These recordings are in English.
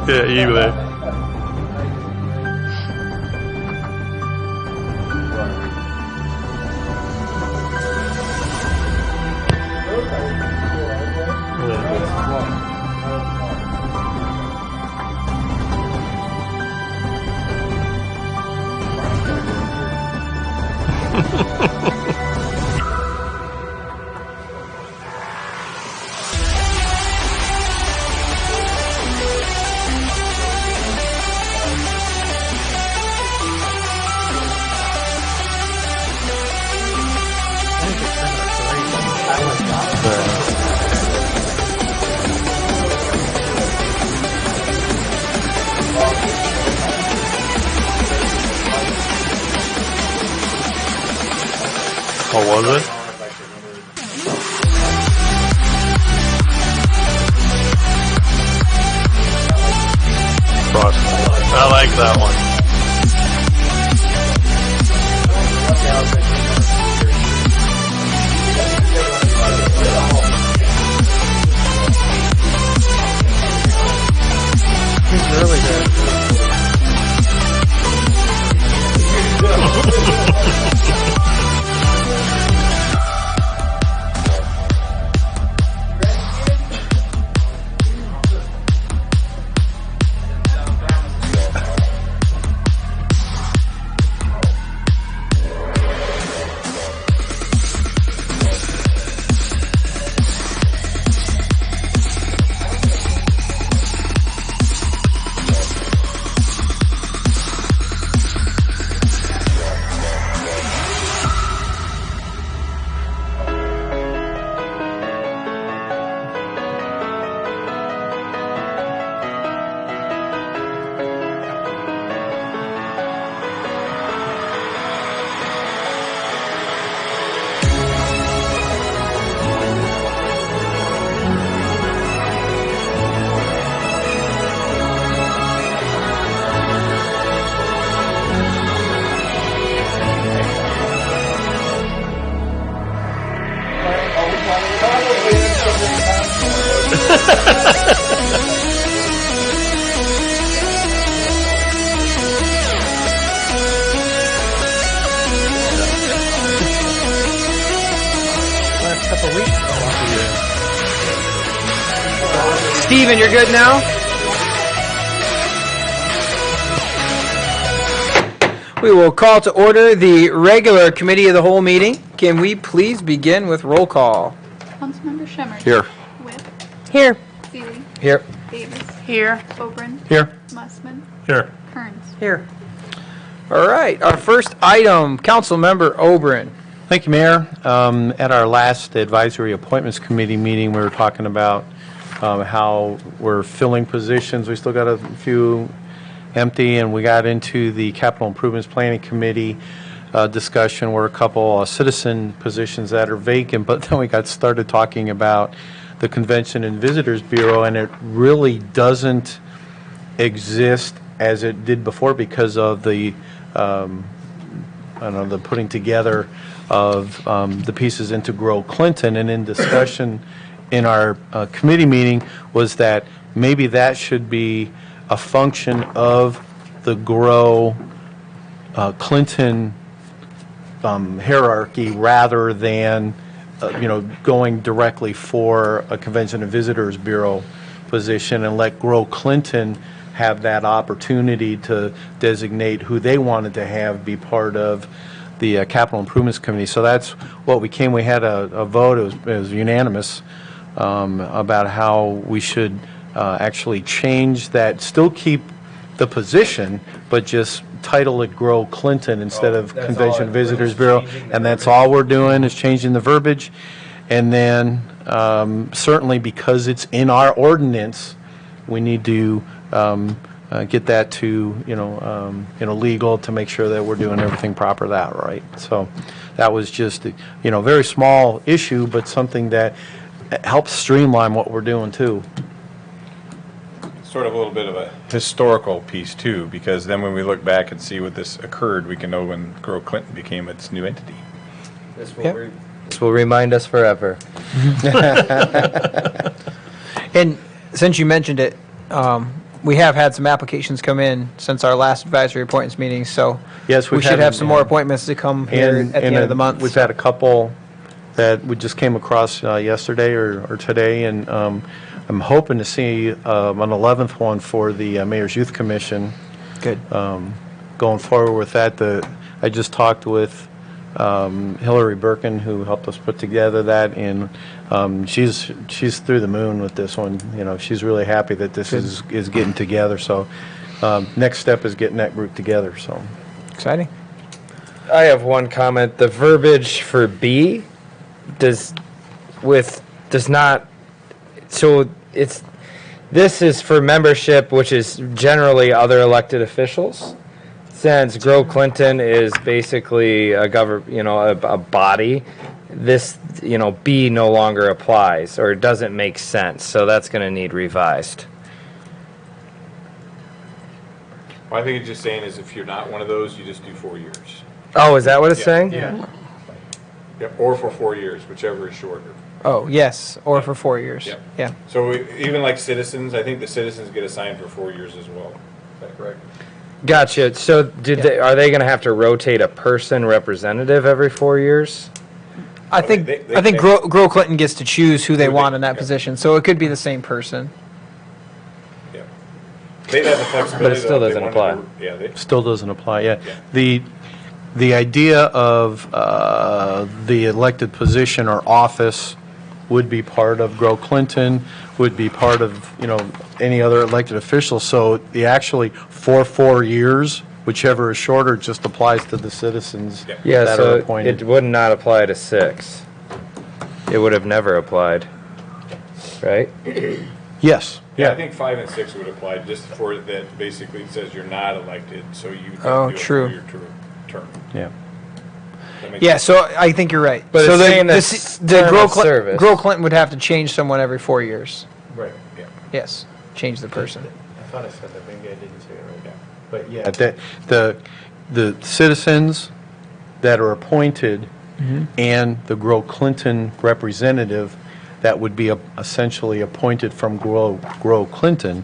Yeah, either. Oh, was it? Frost. I like that one. He's really good. Last couple weeks. Steven, you're good now? We will call to order the regular committee of the whole meeting. Can we please begin with roll call? Councilmember Schemmer. Here. Whip. Here. Seeley. Here. Davis. Here. Oberon. Here. Mussman. Here. Kearns. Here. All right, our first item, Councilmember Oberon. Thank you, Mayor. At our last Advisory Appointments Committee meeting, we were talking about how we're filling positions. We still got a few empty, and we got into the Capital Improvements Planning Committee discussion where a couple citizen positions that are vacant, but then we got started talking about the Convention and Visitors Bureau, and it really doesn't exist as it did before because of the the putting together of the pieces into Grow Clinton. And in discussion in our committee meeting was that maybe that should be a function of the Grow Clinton hierarchy rather than going directly for a Convention and Visitors Bureau position, and let Grow Clinton have that opportunity to designate who they wanted to have be part of the Capital Improvements Committee. So that's what we came. We had a vote. It was unanimous about how we should actually change that, still keep the position, but just title it Grow Clinton instead of Convention and Visitors Bureau. And that's all we're doing is changing the verbiage. And then certainly because it's in our ordinance, we need to get that to legal to make sure that we're doing everything proper that right. So that was just a very small issue, but something that helps streamline what we're doing too. Sort of a little bit of a historical piece too, because then when we look back and see what this occurred, we can know when Grow Clinton became its new entity. This will remind us forever. And since you mentioned it, we have had some applications come in since our last advisory appointments meeting, so Yes, we we've should had- have some more appointments to come here at the end of the month. We've had a couple that we just came across yesterday or today, and I'm hoping to see an 11th one for the Mayor's Youth Commission. Good. Going forward with that, I just talked with Hillary Birkin, who helped us put together that, and she's through the moon with this one. You know, she's really happy that this is getting together. So next step is getting that group together. So Exciting. I have one comment. The verbiage for B does not, so this is for membership, which is generally other elected officials. Since Grow Clinton is basically a a body, this, B no longer applies, or it doesn't make sense, so that's going to need revised. Well, I think it's just saying is if you're not one of those, you just do 4 years. Oh, is that what it's saying? Yeah. Yep, or for 4 years, whichever is shorter. Oh, yes, or for 4 years. Yep. Yeah. So even like citizens, I think the citizens get assigned for 4 years as well. Is that correct? Gotcha. So are they going to have to rotate a person representative every 4 years? I think they- Grow Clinton gets to choose who they Who they- want in that yeah. position, so it could be the same person. Yeah. They'd have the flexibility. But it still though, if they doesn't wanted apply. to- Yeah, they, still doesn't apply. Yeah, Yeah. the idea of the elected position or office would be part of Grow Clinton, would be part of, any other elected official. So the actually for 4 years, whichever is shorter, just applies to the citizens Yeah, that are so appointed. it would not apply to 6. It would have never applied, right? Yes. yeah, I think 5 and 6 would apply just for that. Basically, it says you're not elected, so you can Oh, do true. a 4-year term. Yeah. That makes Yeah, sense. so I think you're right. But so it's saying that's term of service. Grow Clinton would have to change someone every 4 years. Right. Yeah. Yes, change the person. I thought I said that, maybe I didn't say it right now. But yeah, the citizens that are appointed and the Grow Clinton representative that would be essentially appointed from Grow Clinton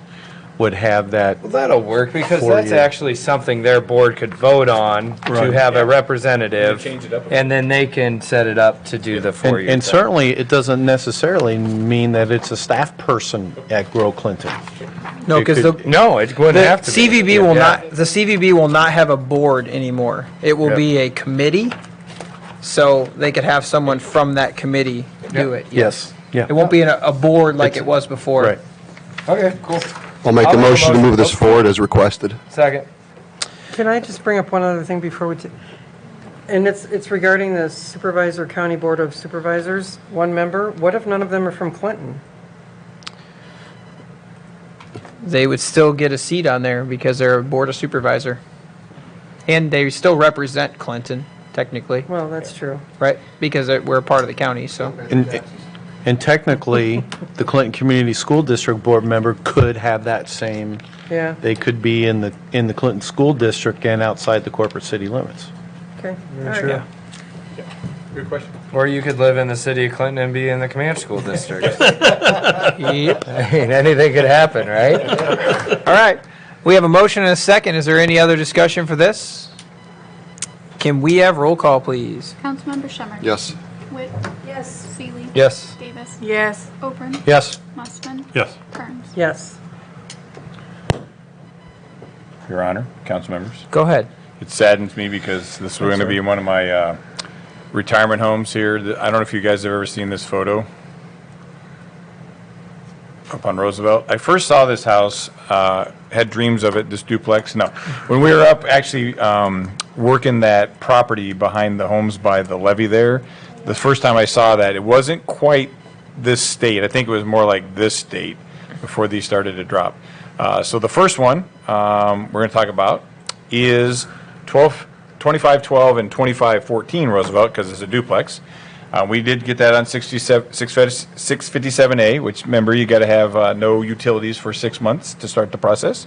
would have that. Well, that'll work because 4 that's years. actually something their board could vote on to Right. have Yeah. a representative, Change it up a bit. and then they can set it up to do the 4 years. And certainly, it doesn't necessarily mean that it's a staff person at Grow Clinton. No, It because could- the No, it wouldn't have to be. CVB will Yeah. not. The CVB will not have a board anymore. It will Yep. be a committee, so they could have someone from that committee do it. Yes, yeah. It won't be a board like It's- it was before. Right. Okay, cool. I'll make the I'll make a motion to motion. move this forward as requested. Second. Can I just bring up one other thing before we, and it's regarding the Supervisor County Board of Supervisors, one member. What if none of them are from Clinton? They would still get a seat on there because they're a board of supervisor, and they still represent Clinton technically, Well, that's true. right? Because we're a part of the county. So And technically, the Clinton Community School District Board member could have that same, Yeah, they could be in the Clinton School District and outside the corporate city limits. okay. All right. yeah. Good question. Or you could live in the city of Clinton and be in the Comanche School District. Yep. I mean, anything could happen, right? All right. We have a motion and a second. Is there any other discussion for this? Can we have roll call, please? Councilmember Schemmer. Yes. Witt. Yes. Seeley. Yes. Davis. Yes. Oberon. Yes. Mussman. Yes. Kearns. Yes. Your Honor, council members. Go ahead. It saddens me because this was going to be one of my retirement homes here. I don't know if you guys have ever seen this photo up on Roosevelt. I first saw this house, had dreams of it, this duplex. No, when we were up actually working that property behind the homes by the levee there, the first time I saw that, it wasn't quite this state. I think it was more like this state before these started to drop. So the first one we're going to talk about is 2512 and 2514 Roosevelt, because it's a duplex. We did get that on 657A, which, remember, you got to have no utilities for 6 months to start the process.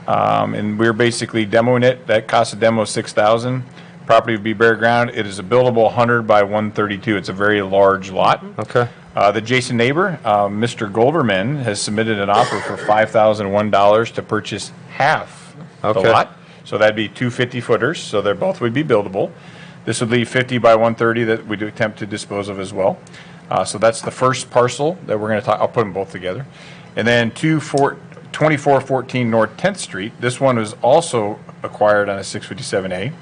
And we're basically demoing it. That cost a demo of $6,000. Property would be bare ground. It is a buildable 100 by 132. It's a very large lot. Okay. The adjacent neighbor, Mr. Golderman, has submitted an offer for $5,001 to purchase half the Okay. lot. So that'd be two 50-footers, so they both would be buildable. This would leave 50 by 130 that we'd attempt to dispose of as well. So that's the first parcel that we're going to talk, I'll put them both together. And then 2414 North 10th Street. This one was also acquired on a 657A.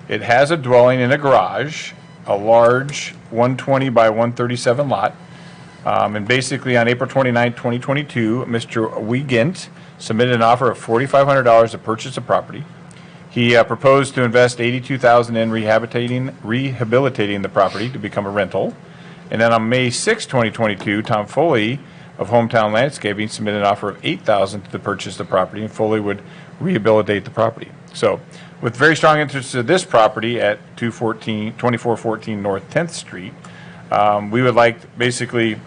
It has a dwelling and a garage, a large 120 by 137 lot. And basically on April 29, 2022, Mr. Wiegand submitted an offer of $4,500 to purchase the property. He proposed to invest $82,000 in rehabilitating the property to become a rental. And then on May 6, 2022, Tom Foley of Hometown Landscaping submitted an offer of $8,000 to purchase the property, and Foley would rehabilitate the property. So, with very strong interest in this property at 2414 North 10th Street, we would like basically,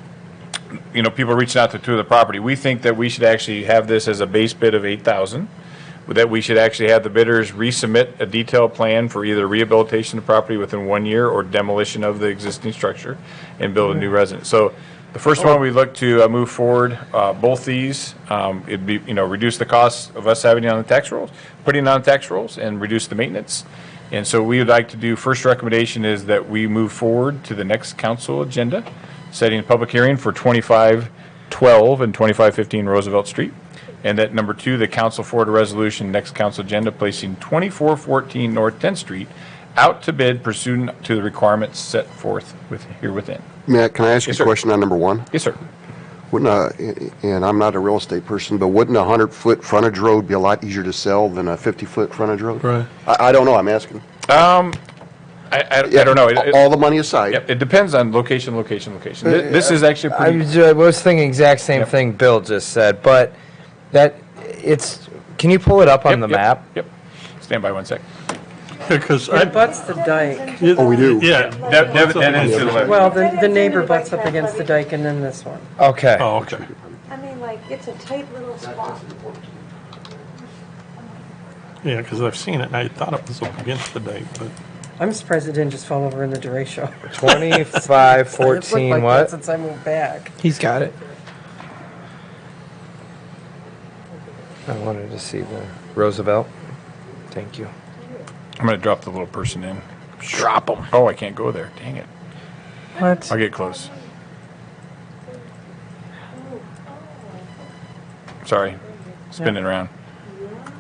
people reaching out to tour the property. We think that we should actually have this as a base bid of $8,000. That we should actually have the bidders resubmit a detailed plan for either rehabilitation of the property within 1 year or demolition of the existing structure and build a new residence. So the first one, we look to move forward both these. It'd be, reduce the cost of us having it on the tax rolls, putting it on the tax rolls, and reduce the maintenance. And so we would like to do, first recommendation is that we move forward to the next council agenda, setting a public hearing for 2512 and 2515 Roosevelt Street. And that number 2, the council forward a resolution, next council agenda, placing 2414 North 10th Street out to bid pursuant to the requirements set forth here within. Matt, can I ask you Yes, a sir. question on number 1? Yes, sir. And I'm not a real estate person, but wouldn't a 100-foot frontage road be a lot easier to sell than a 50-foot frontage road? Right. I don't know, I'm asking. I don't know. All the money aside. Yep, it depends on location. This is actually pretty. I was thinking exact same Yep. thing Bill just said, but can you pull it up on the map? Yep. Stand by 1 sec. Because It butts the dike. Oh, we do? Yeah. That is to the left. Well, the neighbor butts up against the dike and then this one. Okay. Oh, okay. I mean, like, it's a tight little spot. Yeah, because I've seen it, and I thought it was up against the dike, but I'm surprised it didn't just fall over in the derecho. 2514 It's looked like what? that since I moved back. He's got it. I wanted to see the Roosevelt. Thank you. I'm going to drop the little person in. Drop them. Oh, I can't go there. Dang it. What? I'll get close. Sorry. Spinning around.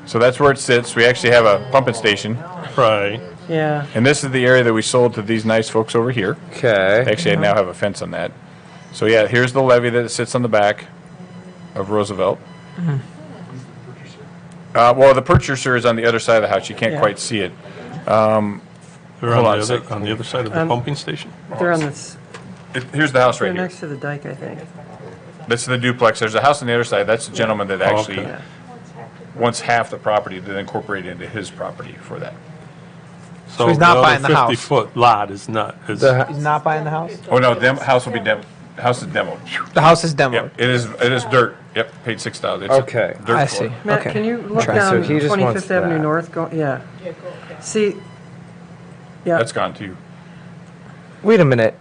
So that's where it sits. We actually have a pumping station. right. Yeah. And this is the area that we sold to these nice folks over here. Okay. Actually, I now have a fence on that. So yeah, here's the levee that sits on the back of Roosevelt. Well, the purchaser is on the other side of the house. You can't Yeah. quite see it. They're Hold on a on sec. the other side of the pumping station. They're on this, Here's the house they're right here. next to the dike, I think. This is the duplex. There's a house on the other side. That's the gentleman that actually okay. wants half the property to then incorporate into his property for that. So he's not buying the other house. 50-foot lot is not, is, He's not buying the house? Oh no, house will be house is demoed. The house is demoed. Yep, it is dirt. Yep, paid $6,000. It's a Okay. dirt I floor. see. Matt, Okay. can you look Try. down So he just wants 25th Avenue that. North? Yeah. See, yeah, That's gone too. Wait a minute.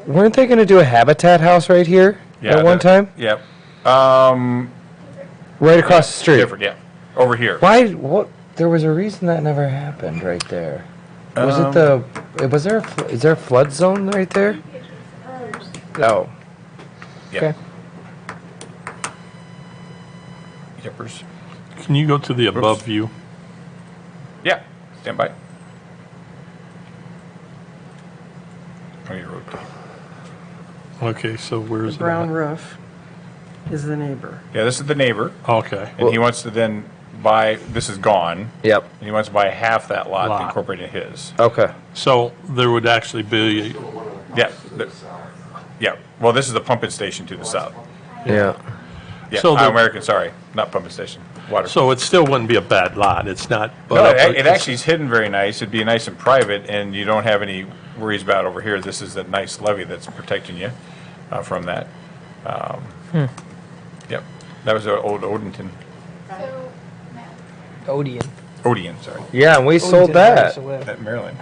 Weren't they going to do a habitat house right here at one time? Yep. Right across the street. Different, yeah. Over here. Why? What? There was a reason that never happened right there. Was it the? Is there a flood zone right there? No. Yep. Okay. Yippers. can you go to the above view? Yeah. Stand by. Oh, you wrote that. Okay, so where's it brown at? roof is the neighbor. Yeah, this is the neighbor, Okay. and he wants to then buy. This is gone. Yep. And he wants to buy half that lot, to Lot. incorporate in his. Okay. So there would actually be, Yeah. Yeah. Well, this is the pumping station to the south. Yeah. Yeah. So the- American. Sorry, not pumping station. Water. so it still wouldn't be a bad lot. It's not. No, it actually is hidden very nice. It'd be nice and private, and you don't have any worries about over here. This is a nice levee that's protecting you from that. Yep. That was old Odenton. So, Matt, Odeon. Odeon, sorry. Yeah, and we sold that. That Maryland.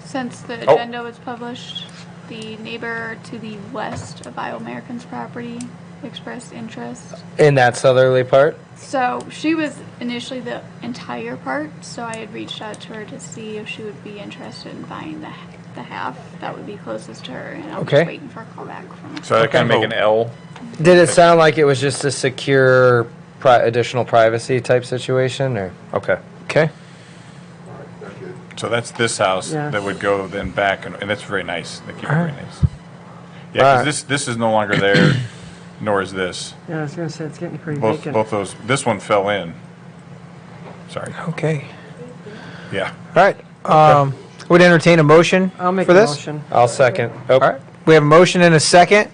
since the Oh. agenda was published, the neighbor to the west of Bio-American's property expressed interest. In that southerly part? So she was initially the entire part, so I had reached out to her to see if she would be interested in buying the half that would be closest to her, and I was Okay. just waiting for a call back from her. So that kind of make an L. Did it sound like it was just a secure additional privacy type situation, or? Okay. Okay. So that's this house Yeah. that would go then back, and that's very nice. They keep it very Alright. nice. Yeah, Alright. because this is no longer there, nor is this. Yeah, I was gonna say, it's getting pretty Both vacant. both those. This one fell in. Sorry. Okay. Yeah. All right. Would entertain a motion I'll make for a this? motion. I'll second. Oh, All right. We have a motion and a second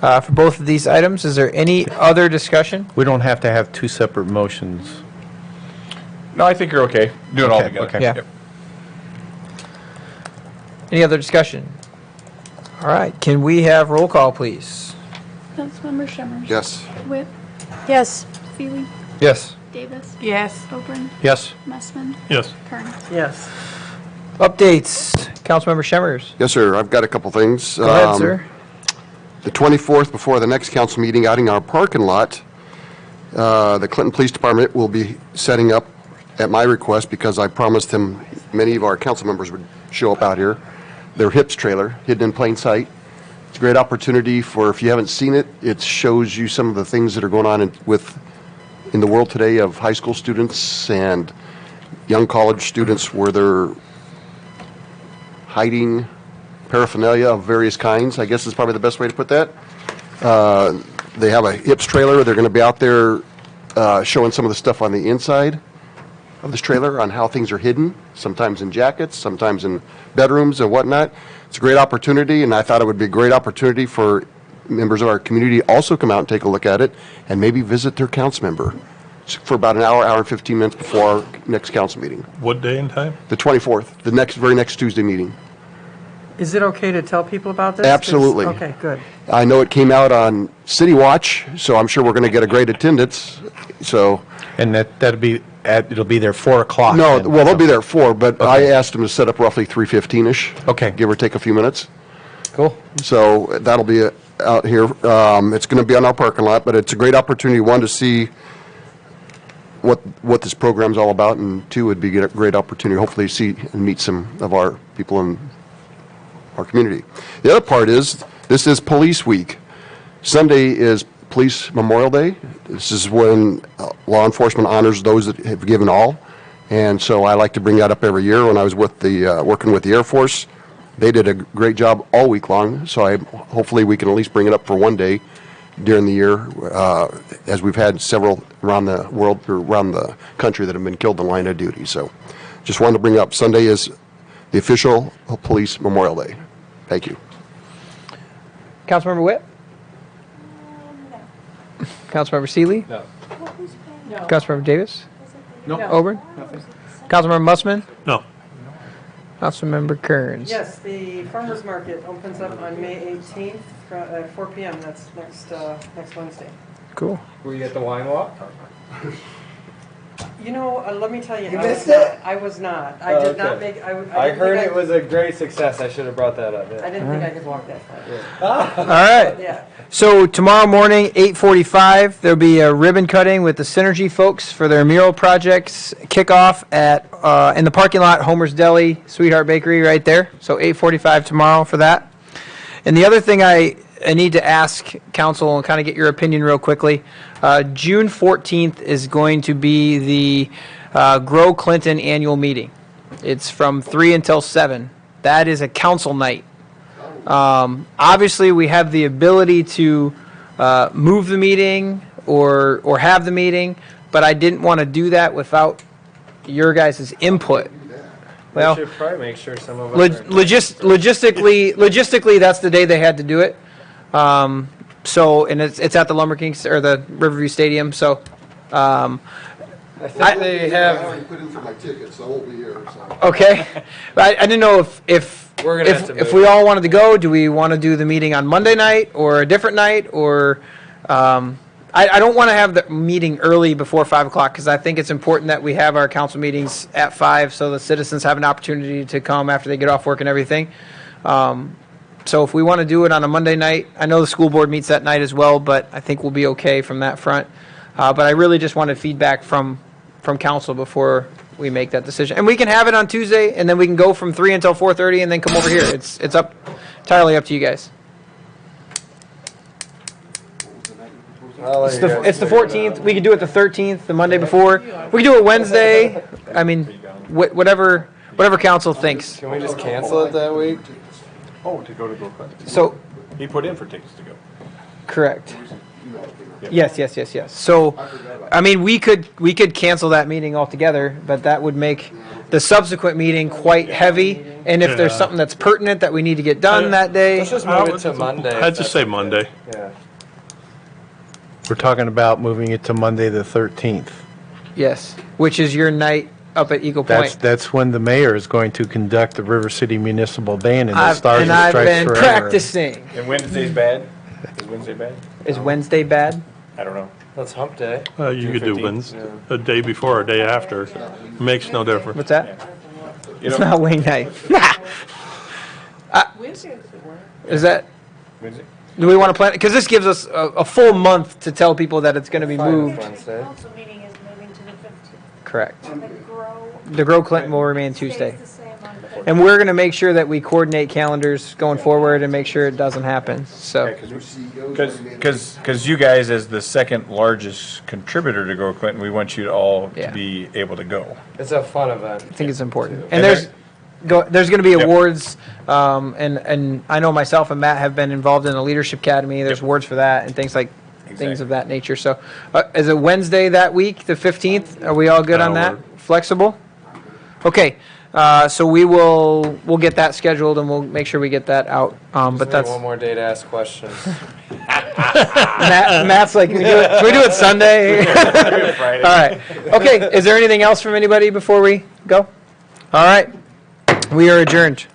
for both of these items. Is there any other discussion? We don't have to have two separate motions. No, I think you're okay. Do it all Okay, together. okay. Yeah. Yep. Any other discussion? All right. Can we have roll call, please? Councilmember Shemmers. Yes. Whip, Yes. Seeley, yes. Davis, Yes. Oberon, Yes. Messman, Yes. Kern. Yes. Updates. Councilmember Shemmers. Yes, sir. I've got a couple things. Go ahead, sir. The 24th, before the next council meeting, out in our parking lot, the Clinton Police Department will be setting up, at my request, because I promised them many of our council members would show up out here, their HIPS trailer, hidden in plain sight. It's a great opportunity for, if you haven't seen it, it shows you some of the things that are going on in the world today of high school students and young college students where they're hiding paraphernalia of various kinds, I guess is probably the best way to put that. They have a HIPS trailer. They're going to be out there showing some of the stuff on the inside of this trailer on how things are hidden, sometimes in jackets, sometimes in bedrooms and whatnot. It's a great opportunity, and I thought it would be a great opportunity for members of our community to also come out and take a look at it and maybe visit their council member for about an hour and 15 minutes before our next council meeting. What day and time? The 24th, the very next Tuesday meeting. Is it okay to tell people about this? 'Cause- Absolutely. Okay, good. I know it came out on City Watch, so I'm sure we're going to get a great attendance. So, And it'll be there 4 o'clock. no, then. well, they'll be there at 4, but I asked them to set up roughly 3:15-ish. Okay. Give or take a few minutes. Cool. So that'll be out here. It's going to be on our parking lot, but it's a great opportunity, one, to see what this program's all about, and two, it'd be a great opportunity, hopefully, to see and meet some of our people in our community. The other part is, this is Police Week. Sunday is Police Memorial Day. This is when law enforcement honors those that have given all. And so I like to bring that up every year. When I was with working with the Air Force, they did a great job all week long. So hopefully we can at least bring it up for one day during the year, as we've had several around the world or around the country that have been killed in the line of duty. So just wanted to bring up, Sunday is the official Police Memorial Day. Thank you. Councilmember Whip? Councilmember Seeley? No. Councilmember Davis? No. Oberon? Councilmember Mussman? No. Councilmember Kearns? Yes, the farmer's market opens up on May 18th at 4 PM. That's next Wednesday. Cool. Were you at the wine walk? You know, let me tell you, You I was missed not. it? I was not. I Oh, did not okay. make, I didn't I heard think it was a great success. I should have brought that up. I Yeah. didn't think I could walk that far. All right. Yeah. So tomorrow morning, 8:45, there'll be a ribbon cutting with the Synergy folks for their mural projects. Kickoff at in the parking lot, Homer's Deli, Sweetheart Bakery, right there. So 8:45 tomorrow for that. And the other thing I need to ask council and kind of get your opinion real quickly. June 14th is going to be the Grow Clinton annual meeting. It's from 3 until 7. That is a council night. Obviously, we have the ability to move the meeting or have the meeting, but I didn't want to do that without your guys' input. Well, We should probably make sure some of us logistically, that's the day they had to do it. So, and it's at the Lumber Kings or the Riverview Stadium. So, I think they have. already put in for my ticket, so I won't be here. okay. I didn't know if We're gonna have to if move we it. all wanted to go. Do we want to do the meeting on Monday night or a different night or? I don't want to have the meeting early before 5 o'clock because I think it's important that we have our council meetings at 5 so the citizens have an opportunity to come after they get off work and everything. So if we want to do it on a Monday night, I know the school board meets that night as well, but I think we'll be okay from that front. But I really just wanted feedback from council before we make that decision. And we can have it on Tuesday, and then we can go from 3 until 4:30 and then come over here. It's entirely up to you guys. It's the 14th. We could do it the 13th, the Monday before. We could do it Wednesday. I mean, whatever council thinks. Can we just cancel it that week? Oh, to go to Brooke. So, He put in for tickets to go. correct. Yes. So, I mean, we could cancel that meeting altogether, but that would make the subsequent meeting quite heavy. And if there's something that's pertinent that we need to get done that day, Let's just move it to Monday. I'd just say Monday. Yeah. We're talking about moving it to Monday, the 13th. yes, which is your night up at Eagle Point. That's when the mayor is going to conduct the River City Municipal Band and the Stars and I've Stripes been Forever. practicing. And Wednesday's bad? Is Wednesday bad? Is Wednesday bad? I don't know. That's hump day. You June could do 15th, Wednesday, a day before or day after. Makes no difference. What's that? You It's know, not wing night. Is that? Wednesday? Do we want to plan? Because this gives us a full month to tell people that it's going to be moved. Wednesday. Council meeting is moving to the 15th. Correct. The grow The Grow Clinton will remain stays Tuesday. the same on the 14th. And we're going to make sure that we coordinate calendars going forward and make sure it doesn't happen. So, Because you guys, as the second largest contributor to Go Clinton, we want you all Yeah. to be able to go. It's a fun event. I think it's important. And And there's going to be Yep. awards, and I know myself and Matt have been involved in the Leadership Academy. There's Yep. awards for that and things Exactly. of that nature. So, is it Wednesday that week, the 15th? Are we all good on that? That'll work. Flexible? Okay, so we'll get that scheduled and we'll make sure we get that out. But Just need that's, one more day to ask questions. Matt's like, can we do it Sunday? Friday. All right. Okay, is there anything else from anybody before we go? All right, we are adjourned.